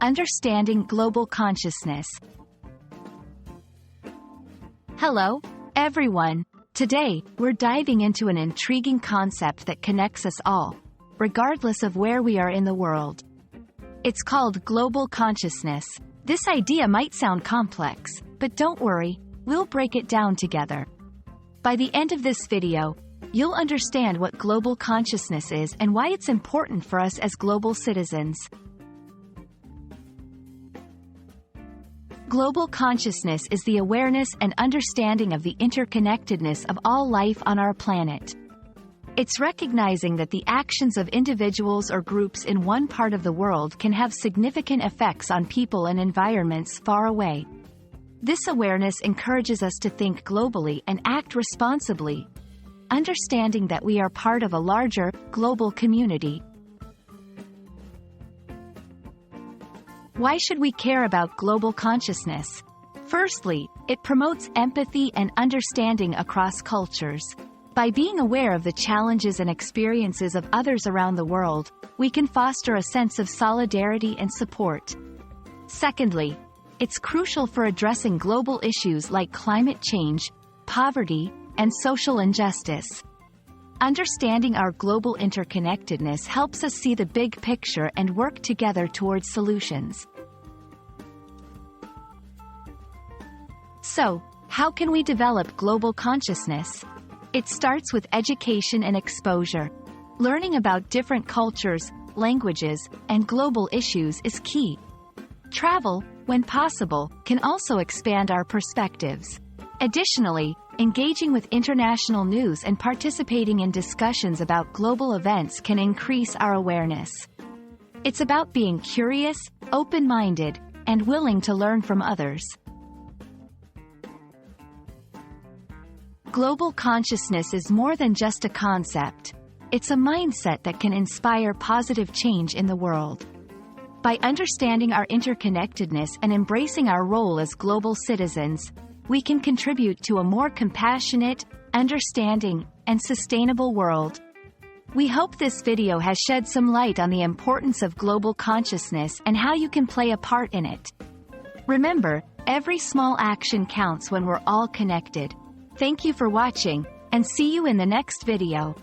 Understanding global consciousness. Hello, everyone. Today, we're diving into an intriguing concept that connects us all, regardless of where we are in the world. It's called global consciousness. This idea might sound complex, but don't worry, we'll break it down together. By the end of this video, you'll understand what global consciousness is and why it's important for us as global citizens. Global consciousness is the awareness and understanding of the interconnectedness of all life on our planet. It's recognizing that the actions of individuals or groups in one part of the world can have significant effects on people and environments far away. This awareness encourages us to think globally and act responsibly, understanding that we are part of a larger, global community. Why should we care about global consciousness? Firstly, it promotes empathy and understanding across cultures. By being aware of the challenges and experiences of others around the world, we can foster a sense of solidarity and support. Secondly, it's crucial for addressing global issues like climate change, poverty, and social injustice. Understanding our global interconnectedness helps us see the big picture and work together towards solutions. So, how can we develop global consciousness? It starts with education and exposure. Learning about different cultures, languages, and global issues is key. Travel, when possible, can also expand our perspectives. Additionally, engaging with international news and participating in discussions about global events can increase our awareness. It's about being curious, open-minded, and willing to learn from others. Global consciousness is more than just a concept. It's a mindset that can inspire positive change in the world. By understanding our interconnectedness and embracing our role as global citizens, we can contribute to a more compassionate, understanding, and sustainable world. We hope this video has shed some light on the importance of global consciousness and how you can play a part in it. Remember, every small action counts when we're all connected. Thank you for watching, and see you in the next video.